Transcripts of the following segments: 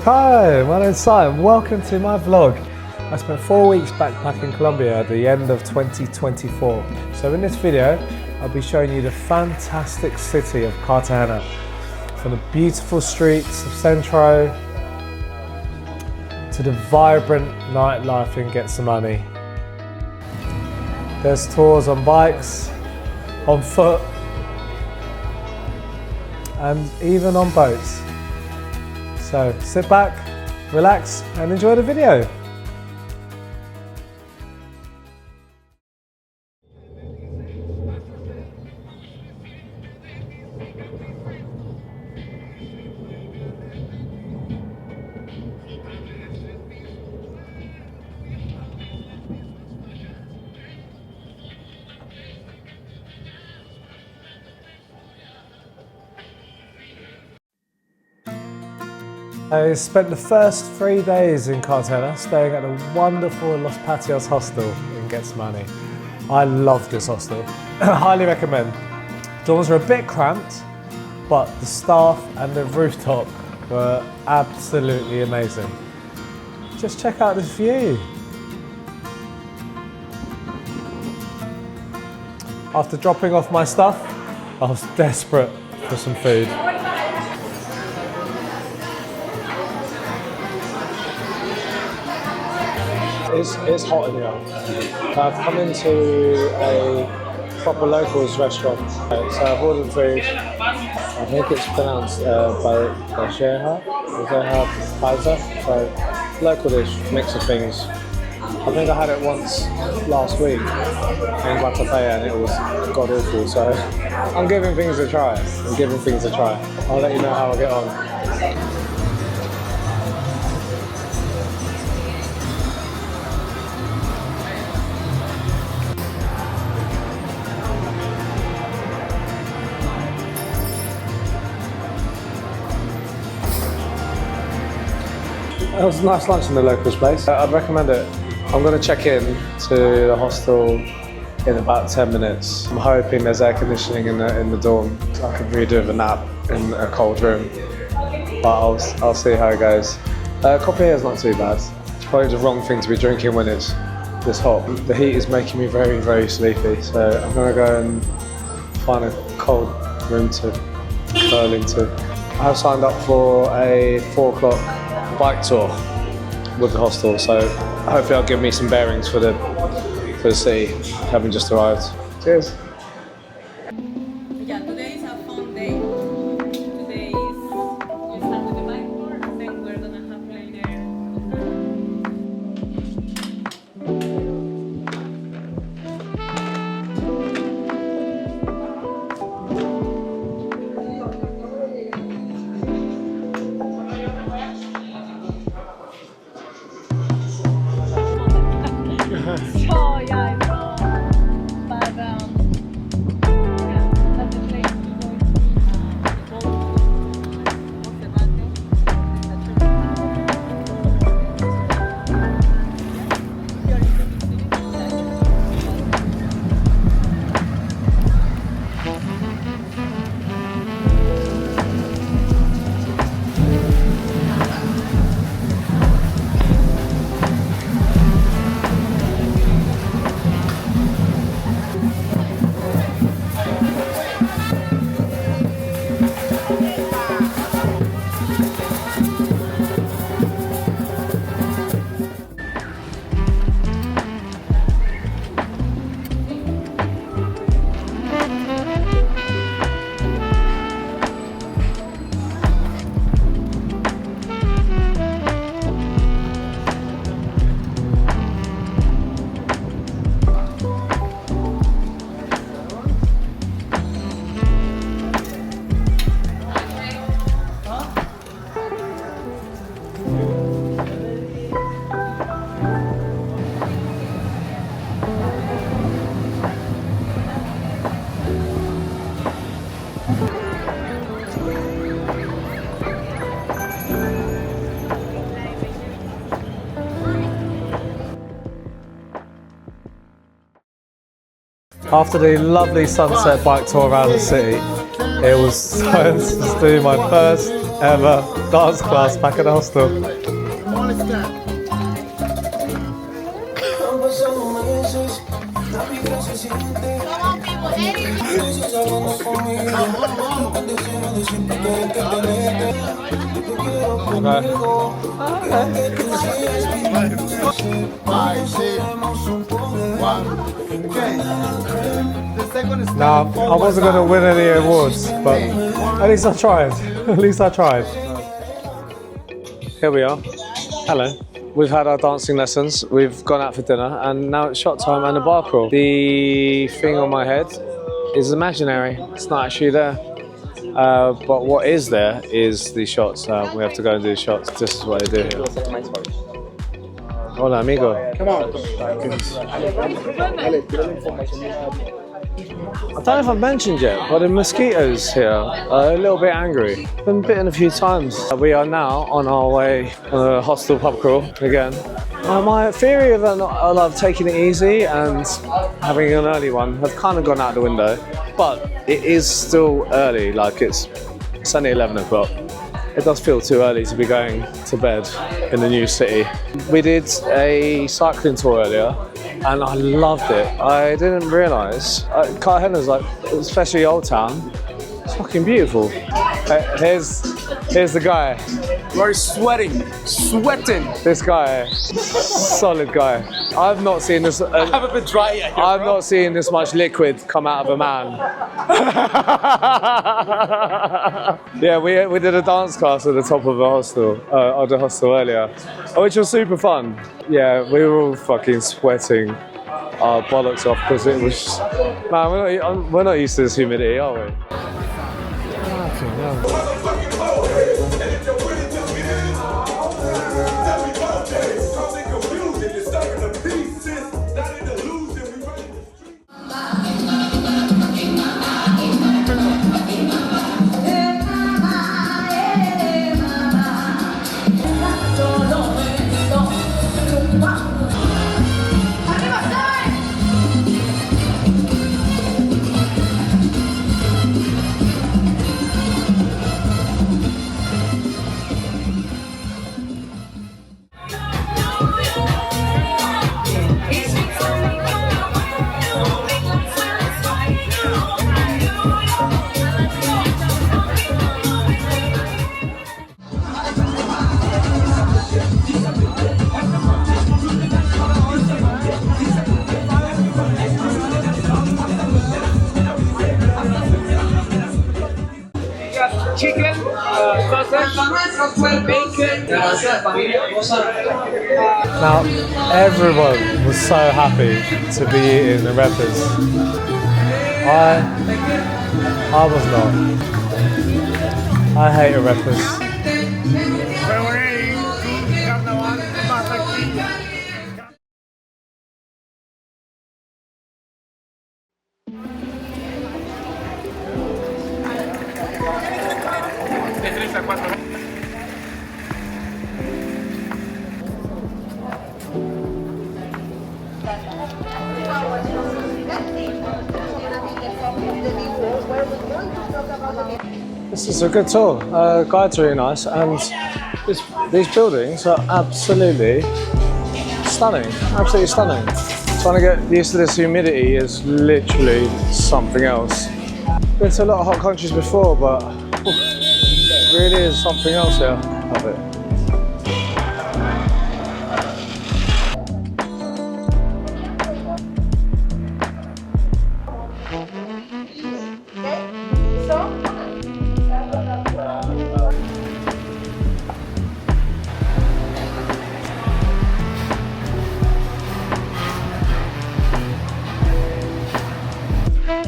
Hi, my name's Simon. Welcome to my vlog. I spent 4 weeks backpacking Colombia at the end of 2024. So in this video, I'll be showing you the fantastic city of Cartagena. From the beautiful streets of Centro to the vibrant nightlife in Getsemani. There's tours on bikes, on foot, and even on boats. So sit back, relax, and enjoy the video. I spent the first 3 days in Cartagena staying at the wonderful Los Patios Hostel in Getsemani. I love this hostel. I highly recommend. Dorms are a bit cramped, but the staff and the rooftop were absolutely amazing. Just check out this view. After dropping off my stuff, I was desperate for some food. It's hot in here. I've come into a proper locals restaurant. So I've ordered food. I think it's pronounced Rosario Paisa. So local dish, mix of things. I think I had it once last week in Guatapaya and it was god awful. So I'm giving things a try. I'll let you know how I get on. It was a nice lunch in the locals place. I'd recommend it. I'm going to check in to the hostel in about 10 minutes. I'm hoping there's air conditioning in the dorm so I can really do with a nap in a cold room. But I'll see how it goes. Coffee here is not too bad. It's probably the wrong thing to be drinking when it's this hot. The heat is making me very, very sleepy. So I'm going to go and find a cold room to curl into. I've signed up for a 4 o'clock bike tour with the hostel, so hopefully I'll give me some bearings for the city, having just arrived. Cheers. Yeah, today is a fun day. Today is we start with the bike tour, and then we're gonna have later. So yeah, I know. But yeah, that's the place to go After the lovely sunset bike tour around the city, it was time to do my first ever dance class back at the hostel. Now, I wasn't going to win any awards, but at least I tried. At least I tried. Here we are. Hello. We've had our dancing lessons, we've gone out for dinner, and now it's shot time and a bar crawl. The thing on my head is imaginary. It's not actually there. But what is there is the shots. We have to go and do shots. This is what they do here. Hola, amigo. Come on. I don't know if I've mentioned yet, but the mosquitoes here are a little bit angry. Been bitten a few times. We are now on our way on a hostel pub crawl again. My theory of taking it easy and having an early one have kind of gone out the window, but it is still early, like it's only 11 o'clock. It does feel too early to be going to bed in the new city. We did a cycling tour earlier and I loved it. I didn't realise, Cartagena's like, especially Old Town, it's fucking beautiful. Here's the guy. We're sweating. This guy, solid guy. I've not seen this. I'm a bit dry here, I've not seen this much liquid come out of a man. Yeah, we did a dance class at the top of the hostel earlier, which was super fun. Yeah, we were all fucking sweating our bollocks off because it was. Man, we're not used to this humidity, are we? Chicken, sausage, bacon, Now, everyone was so happy to be eating the rappers. I was not. I hate rappers. This is a good tour. Guide's really nice, and these buildings are absolutely stunning. Absolutely stunning. Trying to get used to this humidity is literally something else. Been to a lot of hot countries before, but it really is something else here. Love it.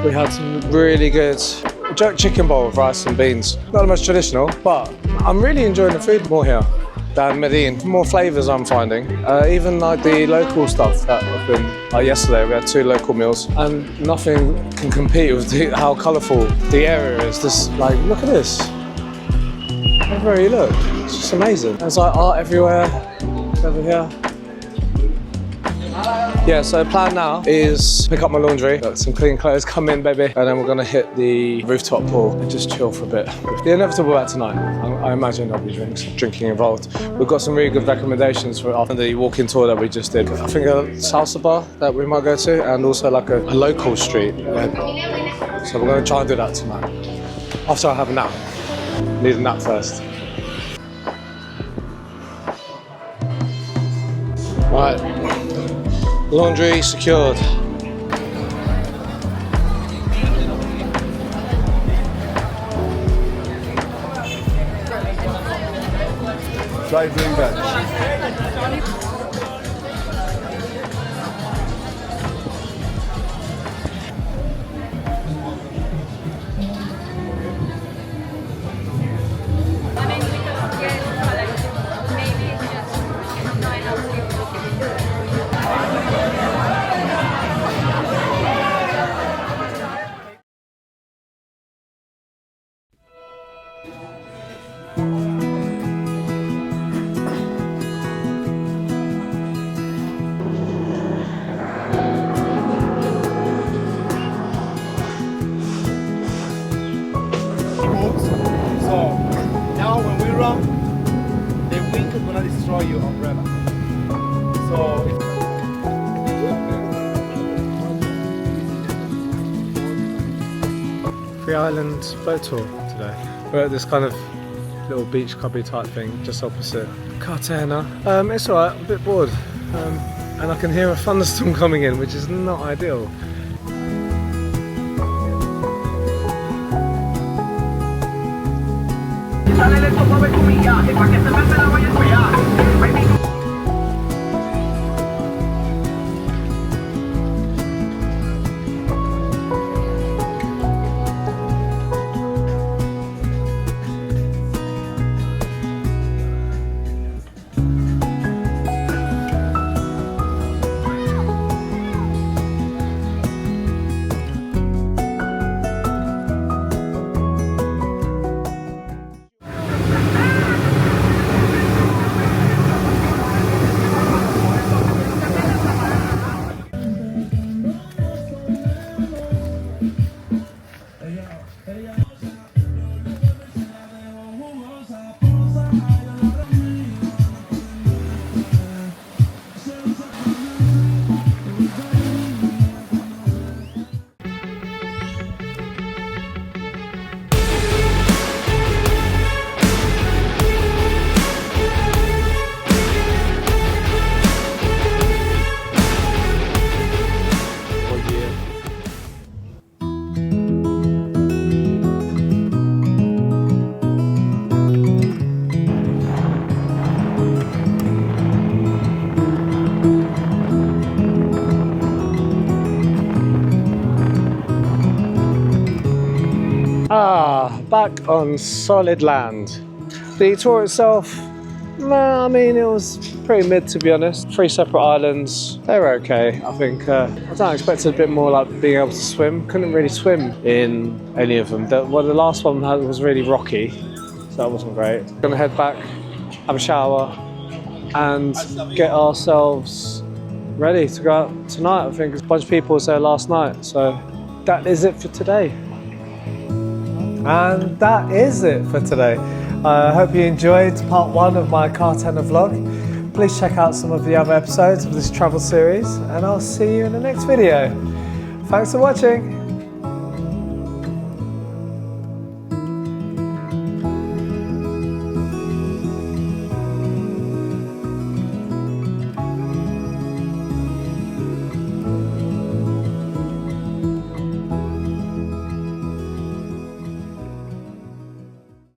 We had some really good jerk chicken bowl with rice and beans. Not the most traditional, but I'm really enjoying the food more here than Medellin. More flavours I'm finding. Even like the local stuff that have been, like yesterday we had 2 local meals and nothing can compete with how colourful the area is. Just like, look at this. Everywhere you look, it's just amazing. There's like art everywhere, over here. Yeah, so the plan now is pick up my laundry, got some clean clothes, come in, baby, and then we're gonna hit the rooftop pool and just chill for a bit. The inevitable at tonight, I imagine there'll be drinking involved. We've got some really good recommendations for after the walking tour that we just did. I think a salsa bar that we might go to, and also like a local street. So we're gonna try and do that tonight. After I have a nap. Need a nap first. Right, laundry secured. Try doing that. So now when we run, the wind is gonna destroy your umbrella. So Free Island boat tour today. We're at this kind of little beach clubby type thing just opposite Cartagena. It's alright, I'm a bit bored. And I can hear a thunderstorm coming in, which is not ideal. Back on solid land. The tour itself, I mean, it was pretty mid to be honest. 3 separate islands, they were okay. I think I expected a bit more like being able to swim. Couldn't really swim in any of them. The last one was really rocky, so that wasn't great. Gonna head back, have a shower, and get ourselves ready to go out tonight. I think a bunch of people was there last night, so that is it for today. And that is it for today. I hope you enjoyed part 1 of my Cartagena vlog. Please check out some of the other episodes of this travel series, and I'll see you in the next video. Thanks for watching.